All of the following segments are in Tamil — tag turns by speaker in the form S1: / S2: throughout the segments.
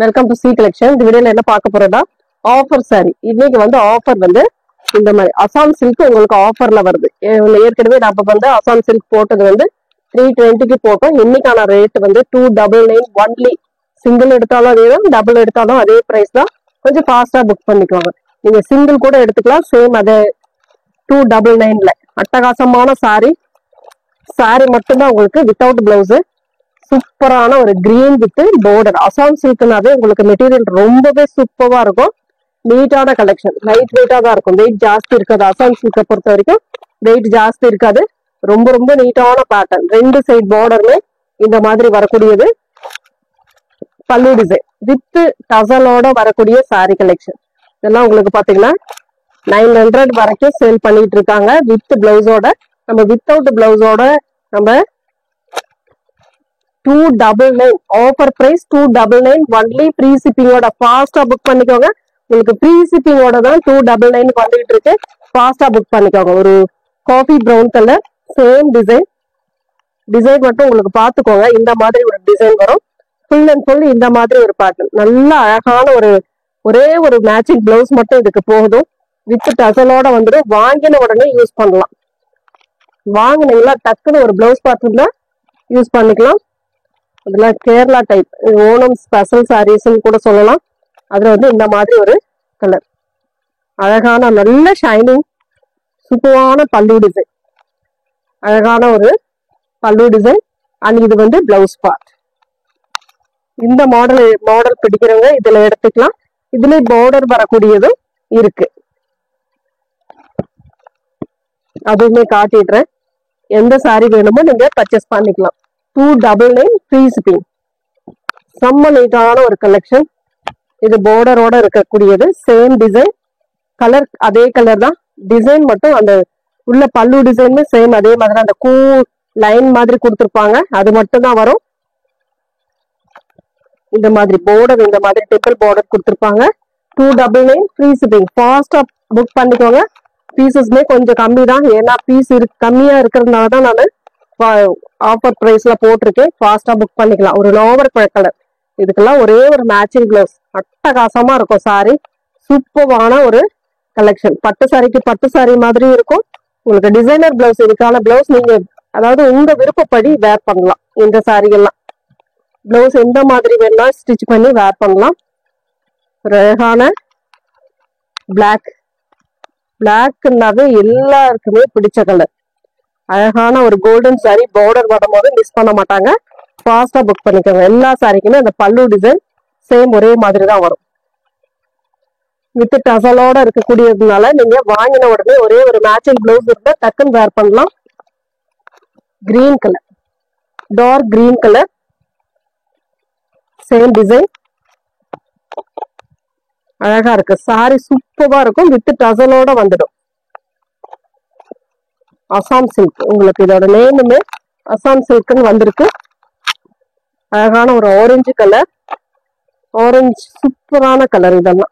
S1: Welcome to C collection. இந்த வீடியோல என்ன பார்க்க போறோம்னா ஆஃபர் சாரி. இன்னைக்கு வந்து ஆஃபர் வந்து இந்த மாதிரி அசாம் சில்க் உங்களுக்கு ஆஃபர்ல வருது. ஏற்கனவே நம்ம வந்து அசாம் சில்க் போட்டது வந்து 320க்கு போட்டோம். இன்னைக்கான ரேட் வந்து 299 ஒன்லி. சிங்கிள் எடுத்தாலும் அதே தான், டபுள் எடுத்தாலும் அதே பிரைஸ் தான். கொஞ்சம் ஃபாஸ்டா புக் பண்ணிக்கோங்க. நீங்க சிங்கிள் கூட எடுத்துக்கலாம், சேம் அதே 299ல. அட்டகாசமான சாரி. சாரி மட்டும்தான் உங்களுக்கு வித்தவுட் பிளவுஸ். சூப்பரான ஒரு கிரீன் வித் பார்டர். அசாம் சில்க்னாவே உங்களுக்கு மெட்டீரியல் ரொம்பவே சூப்பரா இருக்கும். நீட்டான கலெக்ஷன், லைட் வெயிட்டா தான் இருக்கும், வெயிட் ஜாஸ்தி இருக்காது. அசாம் சில்கை பொறுத்த வரைக்கும் வெயிட் ஜாஸ்தி இருக்காது. ரொம்ப ரொம்ப நீட்டான பேட்டர்ன். ரெண்டு சைட் பார்டர்ல இந்த மாதிரி வரக்கூடியது. பல்லு டிசைன் வித் டசலோட வரக்கூடிய சாரி கலெக்ஷன். இதெல்லாம் உங்களுக்கு பாத்தீங்கன்னா 900 வரைக்கும் சேல் பண்ணிட்டு இருக்காங்க வித் பிளவுஸோட. நம்ம வித்தவுட் பிளவுஸோட நம்ம 299 ஆஃபர் பிரைஸ் 299 ஒன்லி. ப்ரீ ஷிப்பிங்கோட ஃபாஸ்டா புக் பண்ணிக்கோங்க. உங்களுக்கு ப்ரீ ஷிப்பிங்கோட தான் 299 வந்துகிட்டு இருக்கு. ஃபாஸ்டா புக் பண்ணிக்கோங்க. ஒரு coffee brown colour, same design. Design மட்டும் உங்களுக்கு பார்த்துக்கோங்க. இந்த மாதிரி ஒரு டிசைன் வரும். ஃபுல் அண்ட் ஃபுல் இந்த மாதிரி ஒரு பேட்டர்ன். நல்ல அழகான ஒரே ஒரு மேட்சிங் பிளவுஸ் மட்டும் இதுக்கு போகுதும். வித் டசலோட வந்துடும். வாங்கின உடனே யூஸ் பண்ணலாம். வாங்கினீங்களா டக்குன்னு ஒரு பிளவுஸ் பார்த்துருந்தா யூஸ் பண்ணிக்கலாம். இதெல்லாம் கேரளா டைப் ஓணம் ஸ்பெஷல் சாரீஸ்ன்னு கூட சொல்லலாம். அதுல வந்து இந்த மாதிரி ஒரு கலர், அழகான நல்ல ஷைனிங் சூப்பரான பல்லு டிசைன். அழகான ஒரு பல்லு டிசைன். அண்ட் இது வந்து பிளவுஸ் பார்ட். இந்த மாடல் பிடிக்கிறவங்க இதுல எடுத்துக்கலாம். இதுல பார்டர் வரக்கூடியதும் இருக்கு. அதுவுமே காட்டிடுறேன். எந்த சாரி வேணுமோ நீங்க பர்ச்சேஸ் பண்ணிக்கலாம். 299 ஃப்ரீ ஷிப்பிங். செம்ம நீட்டான ஒரு கலெக்ஷன். இது பார்டரோட இருக்கக்கூடியது. சேம் டிசைன், கலர் அதே கலர் தான். டிசைன் மட்டும் அந்த உள்ள பல்லு டிசைன் சேம் அதே மாதிரி அந்த கூ லைன் மாதிரி கொடுத்துருப்பாங்க. அது மட்டும் தான் வரும். இந்த மாதிரி பார்டர், இந்த மாதிரி டெம்பிள் பார்டர் கொடுத்துருப்பாங்க. 299 ஃப்ரீ ஷிப்பிங். ஃபாஸ்டா புக் பண்ணிக்கோங்க. பீசஸ்மே கொஞ்சம் கம்மி தான். ஏன்னா பீஸ் கம்மியா இருக்கிறதுனால தான் நான் ஆஃபர் பிரைஸ்ல போட்டிருக்கேன். ஃபாஸ்டா புக் பண்ணிக்கலாம். ஒரு லோவர் கலர். இதுக்கெல்லாம் ஒரே ஒரு மேட்சிங் பிளவுஸ். அட்டகாசமா இருக்கும் சாரி. சூப்பரான ஒரு கலெக்ஷன். பட்டு சாரிக்கு பட்டு சாரி மாதிரி இருக்கும். உங்களுக்கு டிசைனர் பிளவுஸ், இதுக்கான பிளவுஸ் நீங்க அதாவது உங்க விருப்பப்படி வேர் பண்ணலாம். இந்த சாரிகள்லாம் பிளவுஸ் எந்த மாதிரி வேணா ஸ்டிச் பண்ணி வேர் பண்ணலாம். ஒரு அழகான பிளாக்னாவே எல்லாருக்குமே பிடிச்ச கலர். அழகான ஒரு கோல்டன் சாரி. பார்டர் வரும்போது மிஸ் பண்ண மாட்டாங்க. ஃபாஸ்டா புக் பண்ணிக்கோங்க. எல்லா சாரிக்குமே அந்த பல்லு டிசைன் சேம் ஒரே மாதிரி தான் வரும். வித் டசலோட இருக்கக்கூடியதுனால நீங்க வாங்கின உடனே ஒரே ஒரு மேட்சிங் பிளவுஸ் இருந்தா டக்குன்னு வேர் பண்ணலாம். Green colour, dark green colour, same design. அழகா இருக்கு சாரி. சூப்பரா இருக்கும். வித் டசலோட வந்துடும். அசாம் சில்க். உங்களுக்கு இதோட நேமுமே அசாம் சில்க்னு வந்திருக்கு. அழகான ஒரு ஆரஞ்சு கலர். ஆரஞ்சு சூப்பரான கலர். இதெல்லாம்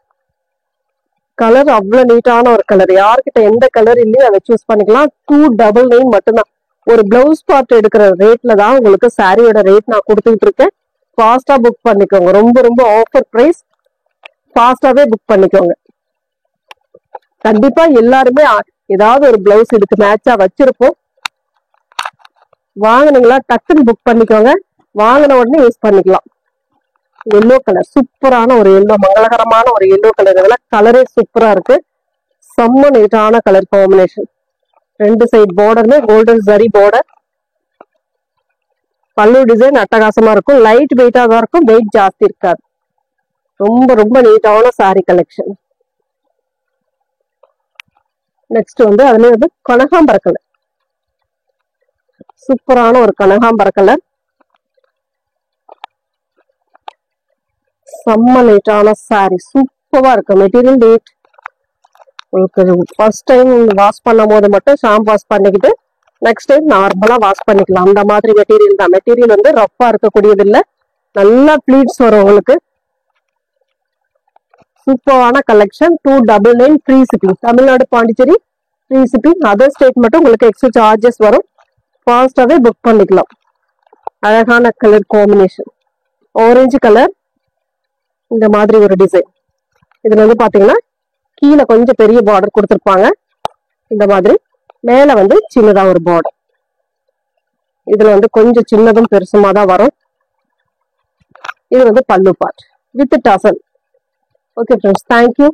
S1: கலர் அவ்வளவு நீட்டான ஒரு கலர். யார்கிட்ட எந்த கலர் இல்லையோ அதை சூஸ் பண்ணிக்கலாம். 299 மட்டும்தான். ஒரு பிளவுஸ் பார்ட் எடுக்கிற ரேட்ல தான் உங்களுக்கு சாரியோட ரேட் நான் கொடுத்துட்டு இருக்கேன். ஃபாஸ்டா புக் பண்ணிக்கோங்க. ரொம்ப ரொம்ப ஆஃபர் பிரைஸ். ஃபாஸ்டாவே புக் பண்ணிக்கோங்க. கண்டிப்பா எல்லாருமே ஏதாவது ஒரு பிளவுஸ் இதுக்கு மேட்சா வச்சிருப்போம். வாங்கினீங்களா டக்குன்னு புக் பண்ணிக்கோங்க. வாங்கின உடனே யூஸ் பண்ணிக்கலாம். எல்லோ கலர், சூப்பரான ஒரு எல்லோ, மங்களகரமான ஒரு எல்லோ கலர். இதெல்லாம் கலரே சூப்பரா இருக்கு. செம்ம நீட்டான கலர் காம்பினேஷன். ரெண்டு சைட் பார்டர்ல கோல்டன் ஜரி பார்டர். பல்லு டிசைன் அட்டகாசமா இருக்கும். லைட் வெயிட்டா தான் இருக்கும். வெயிட் ஜாஸ்தி இருக்காது. ரொம்ப ரொம்ப நீட்டான சாரி கலெக்ஷன். நெக்ஸ்ட் வந்து அதுல வந்து கனகாம்பர கலர். சூப்பரான ஒரு கனகாம்பர கலர். செம்ம நீட்டான சாரி. சூப்பரா இருக்கு. Material neat. உங்களுக்கு ஃபர்ஸ்ட் டைம் வாஷ் பண்ணும் போது மட்டும் ஷாம்பு வாஷ் பண்ணிக்கிட்டு நெக்ஸ்ட் டைம் நார்மலா வாஷ் பண்ணிக்கலாம். அந்த மாதிரி மெட்டீரியல் தான். மெட்டீரியல் வந்து ரஃப்பா இருக்கக்கூடியது இல்லை. நல்லா ப்ளீட்ஸ் வரும் உங்களுக்கு. சூப்பரான collection. 299 free shipping. Tamil Nadu, Pondicherry free shipping. Other state மட்டும் உங்களுக்கு எக்ஸ்ட்ரா சார்ஜஸ் வரும். ஃபாஸ்டாவே புக் பண்ணிக்கலாம். அழகான கலர் காம்பினேஷன். ஆரஞ்சு கலர், இந்த மாதிரி ஒரு டிசைன். இதுல வந்து பாத்தீங்கன்னா கீழே கொஞ்சம் பெரிய பார்டர் கொடுத்துருப்பாங்க. இந்த மாதிரி மேல வந்து சின்னதா ஒரு பார்டர். இதுல வந்து கொஞ்சம் சின்னதும் பெருசுமா தான் வரும். இது வந்து பல்லு part with டசல். Okay friends, thank you.